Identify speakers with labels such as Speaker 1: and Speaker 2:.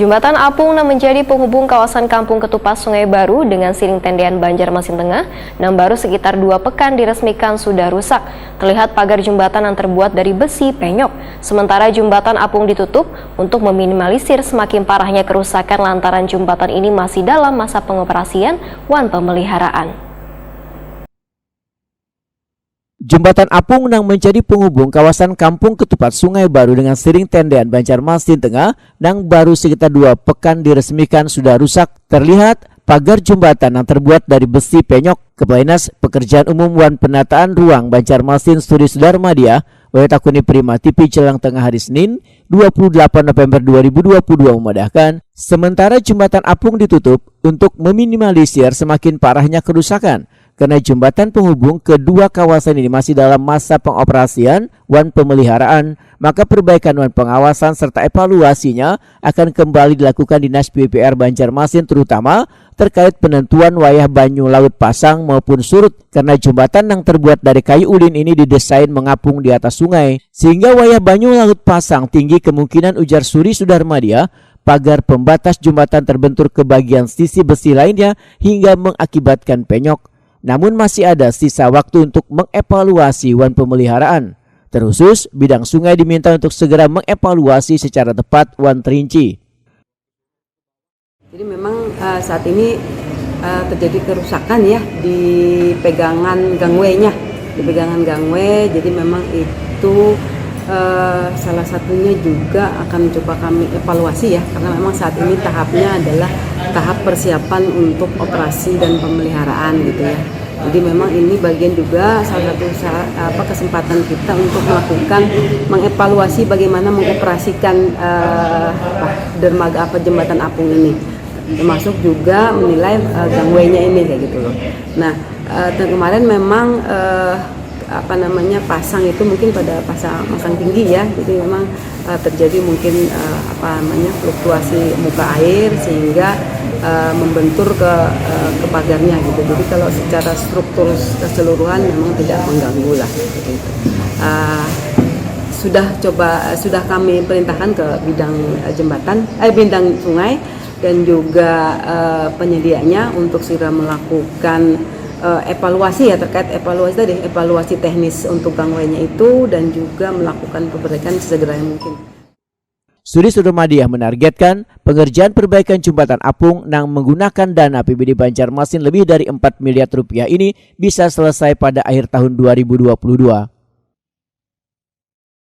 Speaker 1: Jembatan apung yang menjadi penghubung kawasan Kampung Ketupat Sungai Baru dengan Siring Tendean Banjarmasin Tengah yang baru sekitar 2 pekan diresmikan sudah rusak. Terlihat pagar jembatan yang terbuat dari besi penyok. Sementara jembatan apung ditutup untuk meminimalisir semakin parahnya kerusakan lantaran jembatan ini masih dalam masa pengoperasian wan pemeliharaan.
Speaker 2: Jembatan apung yang menjadi penghubung kawasan Kampung Ketupat Sungai Baru dengan Siring Tendean Banjarmasin Tengah yang baru sekitar 2 pekan diresmikan sudah rusak. Terlihat pagar jembatan yang terbuat dari besi penyok. Kepala Dinas Pekerjaan Umum Wan Penataan Ruang Banjarmasin Suri Sudarmadia Wetakuni Prima TV Jelang Tengah hari Senin 28 November 2022 memudahkan sementara jembatan apung ditutup untuk meminimalisir semakin parahnya kerusakan. Karena jembatan penghubung kedua kawasan ini masih dalam masa pengoperasian wan pemeliharaan, maka perbaikan wan pengawasan serta evaluasinya akan kembali dilakukan Dinas PUPR Banjarmasin, terutama terkait penentuan wayah banyu laut pasang maupun surut, karena jembatan yang terbuat dari kayu ulin ini didesain mengapung di atas sungai sehingga wayah banyu laut pasang tinggi kemungkinan, ujar Suri Sudarmadia, pagar pembatas jembatan terbentur ke bagian sisi besi lainnya hingga mengakibatkan penyok. Namun masih ada sisa waktu untuk mengevaluasi wan pemeliharaan. Terkhusus bidang sungai diminta untuk segera mengevaluasi secara tepat wan terinci.
Speaker 3: Jadi memang saat ini terjadi kerusakan ya di pegangan gangway-nya, jadi memang itu salah satunya juga akan coba kami evaluasi ya, karena memang saat ini tahapnya adalah tahap persiapan untuk operasi dan pemeliharaan gitu ya. Jadi memang ini bagian juga salah satu kesempatan kita untuk melakukan mengevaluasi bagaimana mengoperasikan dermaga jembatan apung ini, termasuk juga menilai gangway-nya ini kayak gitu loh. Nah, kemarin memang pasang itu mungkin pada pasang tinggi ya, jadi memang terjadi mungkin fluktuasi muka air sehingga membentur ke pagarnya gitu. Jadi kalau secara struktur keseluruhan memang tidak mengganggu lah gitu. Sudah kami perintahkan ke bidang bidang sungai dan juga penyedianya untuk segera melakukan evaluasi ya, terkait evaluasi teknis untuk gangway-nya itu dan juga melakukan perbaikan sesegera yang mungkin.
Speaker 2: Suri Sudarmadia menargetkan pengerjaan perbaikan jembatan apung yang menggunakan dana APBD Banjarmasin lebih dari 4 miliar rupiah ini bisa selesai pada akhir tahun 2022.